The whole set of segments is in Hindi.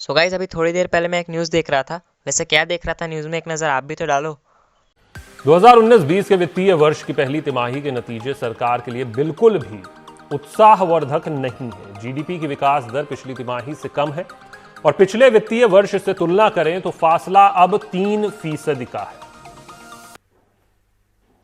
सो गाइस अभी थोड़ी देर पहले मैं एक न्यूज़ देख रहा था। वैसे क्या देख रहा था न्यूज़ में, एक नज़र आप भी तो डालो। 2019-20 के वित्तीय वर्ष की पहली तिमाही के नतीजे सरकार के लिए बिल्कुल भी उत्साहवर्धक नहीं है। जीडीपी की विकास दर पिछली तिमाही से कम है और पिछले वित्तीय वर्ष से तुलना करें तो फासला अब 3% का है।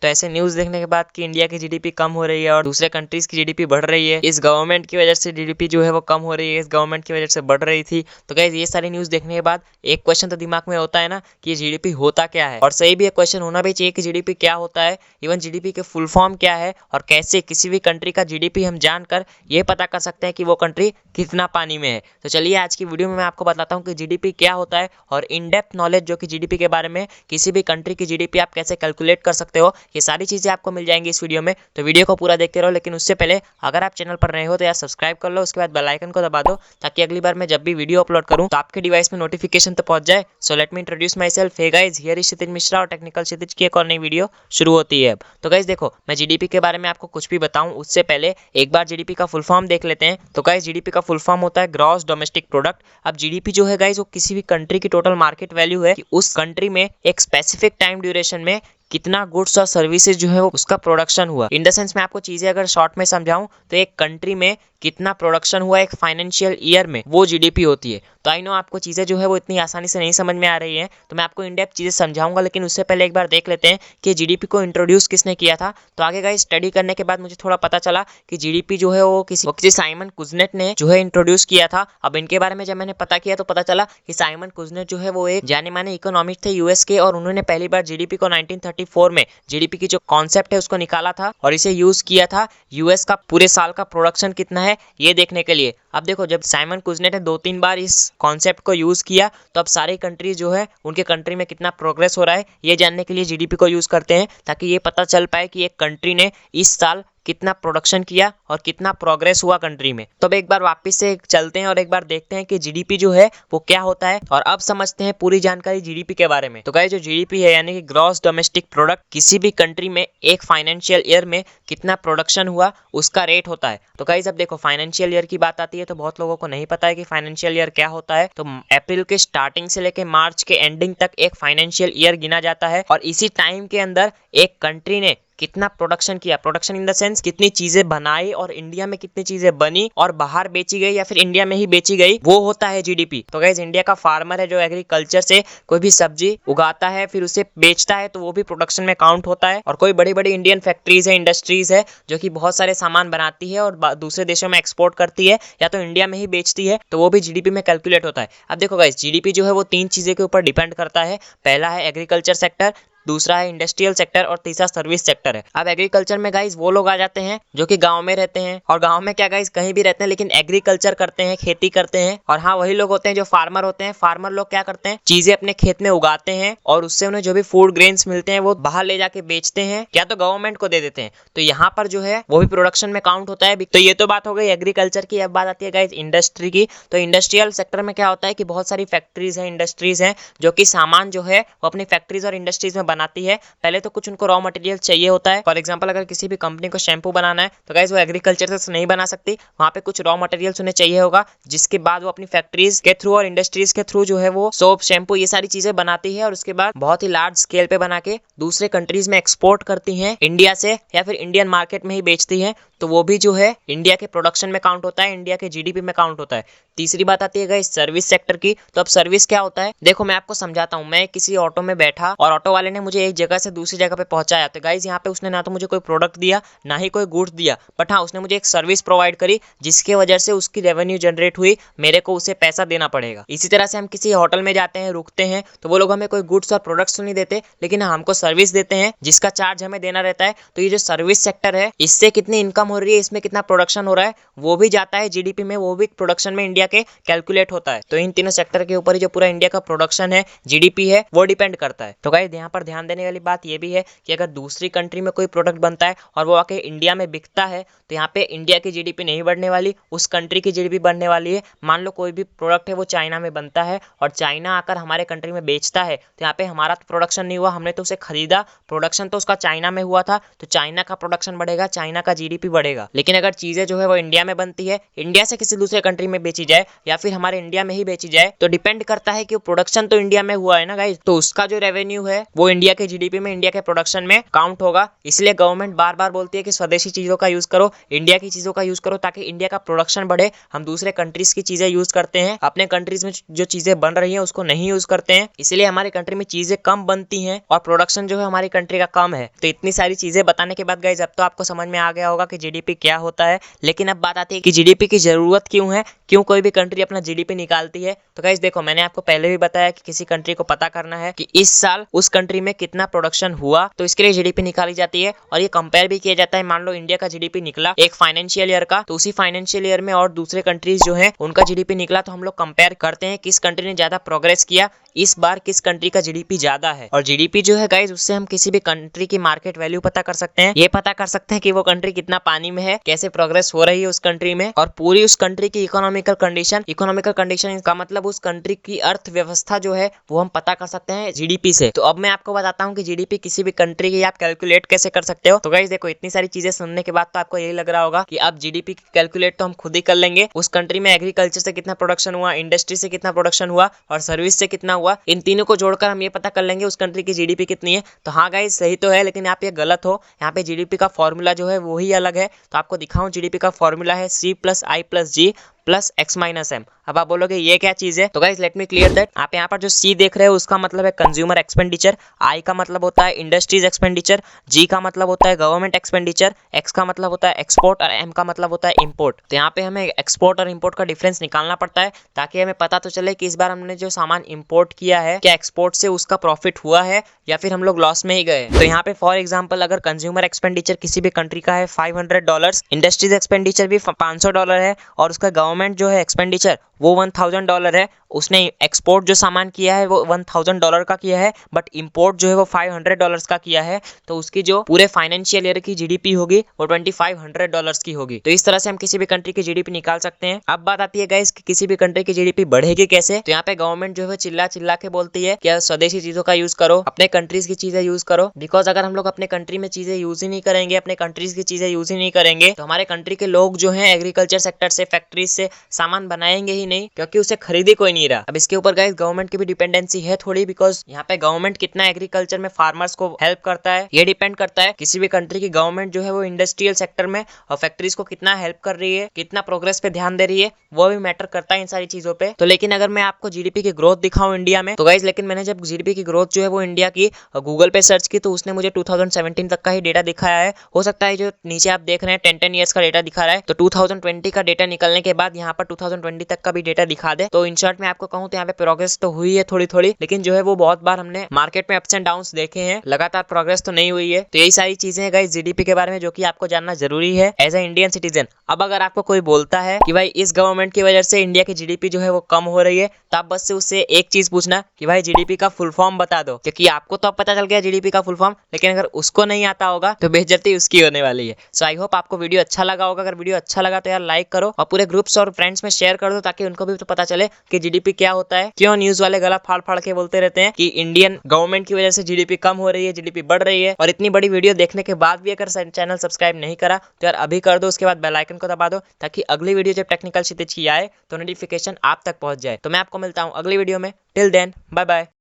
तो ऐसे न्यूज़ देखने के बाद कि इंडिया की जीडीपी कम हो रही है और दूसरे कंट्रीज की जीडीपी बढ़ रही है, इस गवर्नमेंट की वजह से जीडीपी जो है वो कम हो रही है, इस गवर्नमेंट की वजह से बढ़ रही थी। तो गाइस ये सारी न्यूज़ देखने के बाद एक क्वेश्चन तो दिमाग में होता है ना कि ये जीडीपी होता क्या है, और सही भी एक क्वेश्चन होना भी चाहिए कि जीडीपी क्या होता है, इवन जीडीपी के फुल फॉर्म क्या है, और कैसे किसी भी कंट्री का जीडीपी हम जानकर ये पता कर सकते हैं कि वो कंट्री कितना पानी में है। तो चलिए आज की वीडियो में मैं आपको बताता हूँ कि जीडीपी क्या होता है, और इन डेप्थ नॉलेज जो कि जीडीपी के बारे में, किसी भी कंट्री की जीडीपी आप कैसे कैलकुलेट कर सकते हो, ये सारी चीज़ें आपको मिल जाएंगी इस वीडियो में। तो वीडियो को पूरा देखते रहो, लेकिन उससे पहले अगर आप चैनल पर नए हो तो यार सब्सक्राइब कर लो, उसके बाद बेल आइकन को दबा दो ताकि अगली बार मैं जब भी वीडियो अपलोड करूं तो आपके डिवाइस में नोटिफिकेशन तो पहुंच जाए। So let me introduce myself. Hey guys, here is Kshitij Mishra और टेक्निकल क्षितिज की एक और नई वीडियो शुरू होती है अब। तो गाइस देखो, मैं जीडीपी के बारे में आपको कुछ भी बताऊं उससे पहले एक बार जीडीपी का फुल फॉर्म देख लेते हैं। तो गाइस जीडीपी का फुल फॉर्म होता है ग्रॉस डोमेस्टिक प्रोडक्ट। अब जीडीपी जो है गाइस वो किसी भी कंट्री की टोटल मार्केट वैल्यू है कि उस कंट्री में एक स्पेसिफिक टाइम ड्यूरेशन में कितना गुड्स और सर्विसेज जो है वो उसका प्रोडक्शन हुआ। इन द सेंस मैं आपको चीजें अगर शॉर्ट में समझाऊं तो एक कंट्री में कितना प्रोडक्शन हुआ एक फाइनेंशियल ईयर में, वो जीडीपी होती है। तो आई नो आपको चीजें जो है वो इतनी आसानी से नहीं समझ में आ रही हैं, तो मैं आपको इन डेप्थ चीजें समझाऊंगा, लेकिन उससे पहले एक बार देख लेते हैं कि जीडीपी को इंट्रोड्यूस किसने किया था। तो आगे गाइस स्टडी करने के बाद मुझे थोड़ा पता चला कि जीडीपी जो है वो किसी साइमन कुजनेट ने जो है इंट्रोड्यूस किया था। अब इनके बारे में जब मैंने पता किया तो पता चला कि साइमन कुजनेट जो है वो एक जाने माने इकोनॉमिस्ट थे यूएस के, और उन्होंने पहली बार जीडीपी को 1934 में जीडीपी की जो कॉन्सेप्ट है उसको निकाला था और इसे यूज किया था यूएस का पूरे साल का प्रोडक्शन कितना है ये देखने के लिए। अब देखो, जब साइमन कुजनेट ने 2-3 बार इस कॉन्सेप्ट को यूज किया तो अब सारी कंट्रीज जो है उनके कंट्री में कितना प्रोग्रेस हो रहा है ये जानने के लिए जीडीपी को यूज करते हैं, ताकि ये पता चल पाए कि एक कंट्री ने इस साल कितना प्रोडक्शन किया और कितना प्रोग्रेस हुआ कंट्री में। तो अब एक बार वापस से चलते हैं और एक बार देखते हैं कि जीडीपी जो है वो क्या होता है, और अब समझते हैं पूरी जानकारी जीडीपी के बारे में। तो गाइस जो जीडीपी है यानी कि ग्रॉस डोमेस्टिक प्रोडक्ट, किसी भी कंट्री में एक फाइनेंशियल ईयर में कितना प्रोडक्शन हुआ उसका रेट होता है। तो गाइस अब देखो, फाइनेंशियल ईयर की बात आती है तो बहुत लोगों को नहीं पता है कि फाइनेंशियल ईयर क्या होता है। तो अप्रैल के स्टार्टिंग से लेकर मार्च के एंडिंग तक एक फाइनेंशियल ईयर गिना जाता है, और इसी टाइम के अंदर एक कंट्री ने कितना प्रोडक्शन किया, प्रोडक्शन इन द सेंस कितनी चीजें बनाई और इंडिया में कितनी चीजें बनी और बाहर बेची गई या फिर इंडिया में ही बेची गई, वो होता है जीडीपी। तो गाइस इंडिया का फार्मर है जो एग्रीकल्चर से कोई भी सब्जी उगाता है फिर उसे बेचता है, तो वो भी प्रोडक्शन में काउंट होता है। और कोई बड़ी बड़ी इंडियन फैक्ट्रीज है, इंडस्ट्रीज है जो कि बहुत सारे सामान बनाती है और दूसरे देशों में एक्सपोर्ट करती है या तो इंडिया में ही बेचती है, तो वो भी जीडीपी में कैलकुलेट होता है। अब देखो गाइस, जीडीपी जो है वो 3 चीजें के ऊपर डिपेंड करता है। पहला है एग्रीकल्चर सेक्टर, दूसरा है इंडस्ट्रियल सेक्टर, और तीसरा सर्विस सेक्टर है। अब एग्रीकल्चर में गाइस वो लोग आ जाते हैं जो कि गांव में रहते हैं, और गांव में क्या गाइस कहीं भी रहते हैं लेकिन एग्रीकल्चर करते हैं, खेती करते हैं। और हाँ, वही लोग होते हैं जो फार्मर होते हैं। फार्मर लोग क्या करते हैं, चीजें अपने खेत में उगाते हैं और उससे उन्हें जो भी फूड ग्रेन्स मिलते हैं वो बाहर ले जाके बेचते हैं या तो गवर्नमेंट को दे देते हैं। तो यहाँ पर जो है वो भी प्रोडक्शन में काउंट होता है। तो ये तो बात हो गई एग्रीकल्चर की। अब बात आती है गाइस इंडस्ट्री की। तो इंडस्ट्रियल सेक्टर में क्या होता है कि बहुत सारी फैक्ट्रीज हैं, इंडस्ट्रीज हैं जो कि सामान जो है वो अपनी फैक्ट्रीज और इंडस्ट्रीज में बनाती है। पहले तो कुछ उनको रॉ मटेरियल चाहिए होता है। फॉर एग्जांपल अगर किसी भी कंपनी को शैम्पू बनाना है तो गाइस वो एग्रीकल्चर से नहीं बना सकती, वहां पे कुछ रॉ मटेरियल्स उन्हें चाहिए होगा, जिसके बाद वो अपनी फैक्ट्रीज के थ्रू और इंडस्ट्रीज के थ्रू जो है वो सोप, शैम्पू ये सारी चीजें बनाती है, और उसके बाद बहुत ही लार्ज स्केल पे बना के दूसरे कंट्रीज में एक्सपोर्ट करती है इंडिया से, या फिर इंडियन मार्केट में ही बेचती है। तो वो भी जो है इंडिया के प्रोडक्शन में काउंट होता है, इंडिया के जीडीपी में काउंट होता है। तीसरी बात आती है गाइस सर्विस सेक्टर की। तो अब सर्विस क्या होता है, देखो मैं आपको समझाता हूँ। मैं किसी ऑटो में बैठा और ऑटो वाले ने मुझे एक जगह से दूसरी जगह पे पहुंचाया, तो गाइस यहाँ पे उसने ना तो मुझे कोई प्रोडक्ट दिया ना ही कोई गुड्स दिया, बट हाँ उसने मुझे एक सर्विस प्रोवाइड करी जिसकी वजह से उसकी रेवेन्यू जनरेट हुई, मेरे को उसे पैसा देना पड़ेगा। इसी तरह से हम किसी होटल में जाते हैं, रुकते हैं, तो वो लोग हमें कोई गुड्स और प्रोडक्ट्स तो नहीं देते, लेकिन हमको सर्विस देते हैं जिसका चार्ज हमें देना रहता है। तो ये जो सर्विस सेक्टर है, इससे कितनी इनकम हो रही है, इसमें कितना प्रोडक्शन हो रहा है, वो भी जाता है जीडीपी में, वो भी प्रोडक्शन में इंडिया के कैलकुलेट होता है। तो इन तीनों सेक्टर के ऊपर जो पूरा इंडिया का प्रोडक्शन है, जीडीपी है, वो डिपेंड करता है। तो गाइस यहाँ पर ध्यान देने वाली बात यह भी है कि अगर दूसरी कंट्री में कोई प्रोडक्ट बनता है और वो आके इंडिया में बिकता है तो यहाँ पे इंडिया की जीडीपी नहीं बढ़ने वाली, उस कंट्री की जीडीपी बढ़ने वाली है। मान लो कोई भी प्रोडक्ट है वो चाइना में बनता है और चाइना आकर हमारे कंट्री में बेचता है तो यहाँ पे हमारा तो प्रोडक्शन नहीं हुआ, हमने तो उसे खरीदा, प्रोडक्शन तो उसका चाइना में हुआ था, तो चाइना का प्रोडक्शन बढ़ेगा, चाइना का जीडीपी बढ़ेगा। लेकिन अगर चीजें जो है वो इंडिया में बनती है, इंडिया से किसी दूसरे कंट्री में बेची जाए या फिर हमारे इंडिया में ही बेची जाए, तो डिपेंड करता है कि प्रोडक्शन तो इंडिया में हुआ है ना गाइस, तो उसका जो रेवेन्यू है वो इंडिया के जीडीपी में, इंडिया के प्रोडक्शन में काउंट होगा। इसलिए गवर्नमेंट बार बार बोलती है कि स्वदेशी चीजों का यूज करो, इंडिया की चीजों का यूज करो, ताकि इंडिया का प्रोडक्शन बढ़े। हम दूसरे कंट्रीज की चीजें यूज करते हैं, अपने कंट्रीज में जो चीजें बन रही हैं उसको नहीं यूज करते हैं, इसलिए हमारी कंट्री में चीजें कम बनती हैं और प्रोडक्शन जो है हमारी कंट्री का कम है। तो इतनी सारी चीजें बताने के बाद गाइस अब तो आपको समझ में आ गया होगा कि जीडीपी क्या होता है। लेकिन अब बात आती है कि जीडीपी की जरूरत क्यों है, क्यों कोई भी कंट्री अपना जीडीपी निकालती है। तो गाइस देखो, मैंने आपको पहले भी बताया कि किसी कंट्री को पता करना है कि इस साल उस कंट्री में कितना प्रोडक्शन हुआ, तो इसके लिए जीडीपी निकाली जाती है और ये कंपेयर भी किया जाता है। मान लो इंडिया का जीडीपी निकला एक फाइनेंशियल ईयर का, तो उसी फाइनेंशियल ईयर में और दूसरे कंट्रीज जो है उनका जीडीपी निकला, तो हम लोग कंपेयर करते हैं किस कंट्री ने ज्यादा प्रोग्रेस किया, इस बार किस कंट्री का जीडीपी ज्यादा है। और जीडीपी जो है गाइस, उससे हम किसी भी कंट्री की मार्केट वैल्यू पता कर सकते हैं, ये पता कर सकते हैं कि वो कंट्री कितना पानी में है, कैसे प्रोग्रेस हो रही है उस कंट्री में, और पूरी उस कंट्री की इकोनॉमिकल कंडीशन का मतलब उस कंट्री की अर्थव्यवस्था जो है वो हम पता कर सकते हैं जीडीपी से। तो अब मैं आपको बताता हूँ कि जीडीपी किसी भी कंट्री की आप कैलकुलेट कैसे कर सकते हो। तो गाइस देखो, इतनी सारी चीजें सुनने के बाद तो आपको यही लग रहा होगा कि अब जीडीपी की कैलकुलेट तो हम खुद ही कर लेंगे, उस कंट्री में एग्रीकल्चर से कितना प्रोडक्शन हुआ, इंडस्ट्री से कितना प्रोडक्शन हुआ और सर्विस से कितना हुआ, इन तीनों को जोड़कर हम ये पता कर लेंगे उस कंट्री की जीडीपी कितनी है। तो हाँ गाइस, सही तो है, लेकिन आप ये गलत हो। यहाँ पे जीडीपी का फॉर्मूला जो है वो ही अलग है। तो आपको दिखाऊं, जीडीपी का फॉर्मूला है C+I+G प्लस X-M। अब आप बोलोगे ये क्या चीज है, तो guys let me clear that. आप यहाँ पर जो C देख रहे हो उसका मतलब है कंज्यूमर एक्सपेंडिचर, I का मतलब होता है इंडस्ट्रीज एक्सपेंडिचर, G का मतलब होता है गवर्नमेंट एक्सपेंडिचर, X का मतलब होता है एक्सपोर्ट और M का मतलब होता है इंपोर्ट। तो यहाँ पे हमें एक्सपोर्ट और इंपोर्ट का डिफरेंस निकालना पड़ता है ताकि हमें पता तो चले कि इस बार हमने जो सामान इंपोर्ट किया है क्या एक्सपोर्ट से उसका प्रॉफिट हुआ है या फिर हम लोग लॉस में ही गए। तो यहाँ पे फॉर एग्जाम्पल अगर कंज्यूमर एक्सपेंडिचर किसी भी कंट्री का है $500, इंडस्ट्रीज एक्सपेंडिचर भी $500 है और उसका गवर्नमेंट जो है एक्सपेंडिचर वो $1000 है, उसने एक्सपोर्ट जो सामान किया है वो $1000 का किया है, बट इंपोर्ट जो है वो $500 का किया है, तो उसकी जो पूरे फाइनेंशियल ईयर की जीडीपी होगी वो $2500 की होगी। तो इस तरह से हम किसी भी कंट्री की जीडीपी निकाल सकते हैं। अब बात आती है गाइस कि किसी भी कंट्री की जीडीपी बढ़ेगी कैसे। तो यहाँ पे गवर्नमेंट जो है चिल्ला चिल्ला के बोलती है कि स्वदेशी चीजों का यूज करो, अपने कंट्रीज की चीजें यूज करो, बिकॉज अगर हम लोग अपने कंट्री में चीजें यूज ही नहीं करेंगे, अपने कंट्रीज की चीजें यूज ही नहीं करेंगे, तो हमारे कंट्री के लोग जो है एग्रीकल्चर सेक्टर से, फैक्ट्रीज से सामान बनाएंगे ही नहीं, क्योंकि उसे खरीदी कोई नहीं रहा। अब इसके ऊपर गाइस गवर्नमेंट की भी डिपेंडेंसी है थोड़ी, बिकॉज यहाँ पे गवर्नमेंट कितना एग्रीकल्चर में फार्मर्स को हेल्प करता है ये डिपेंड करता है। किसी भी कंट्री की गवर्नमेंट जो है वो इंडस्ट्रियल सेक्टर में और फैक्ट्रीज को कितना हेल्प कर रही है, कितना प्रोग्रेस पे ध्यान दे रही है, वो भी मैटर करता है इन सारी चीजों पे। तो लेकिन अगर मैं आपको जीडीपी की ग्रोथ दिखाऊं इंडिया में, तो गाइस लेकिन मैंने जब जीडीपी की ग्रोथ जो है वो इंडिया की गूगल पे सर्च की तो उसने मुझे 2017 तक का ही डेटा दिखाया है। हो सकता है जो नीचे आप देख रहे हैं 10 ईयर्स का डेटा दिखा रहा है, तो 2020 का डेटा निकलने के बाद यहाँ पर 2020 तक का भी डेटा दिखा दे। तो इन शॉर्ट में आपको कहूँ तो यहाँ पे प्रोग्रेस तो हुई है थोड़ी थोड़ी, लेकिन जो है वो बहुत बार हमने मार्केट में अप्स एंड डाउन्स देखे हैं, लगातार प्रोग्रेस तो नहीं हुई है। तो यही सारी चीजें हैं गाइस जीडीपी के बारे में जो कि आपको जानना जरूरी है एज ए इंडियन सिटीजन। अब अगर आपको कोई बोलता है कि भाई इस गवर्नमेंट की वजह से इंडिया की जीडीपी जो है वो कम हो रही है, तो आप बस से उससे एक चीज पूछना कि भाई जीडीपी का फुल फॉर्म बता दो, क्योंकि आपको तो अब पता चल गया जीडीपी का फुल फॉर्म, लेकिन अगर उसको नहीं आता होगा तो बेइज्जती उसकी होने वाली है। सो आई होप आपको वीडियो अच्छा लगा होगा। अगर वीडियो अच्छा लगा तो यार लाइक करो और पूरे ग्रुप्स और फ्रेंड्स में शेयर कर दो, ताकि उनको भी तो पता चले कि जीडीपी क्या होता है। क्यों न्यूज वाले गला फाड़ फाड़ के बोलते रहते हैं कि इंडियन गवर्नमेंट की वजह से जीडीपी कम हो रही है, जीडीपी बढ़ रही है। और इतनी बड़ी वीडियो देखने के बाद भी अगर चैनल सब्सक्राइब नहीं करा तो यार अभी कर दो, उसके बाद बेल आइकन को दबा दो, ताकि अगली वीडियो जब टेक्निकल क्षितिज की आए तो नोटिफिकेशन आप तक पहुंच जाए। तो मैं आपको मिलता हूं अगली वीडियो में। Till then bye bye.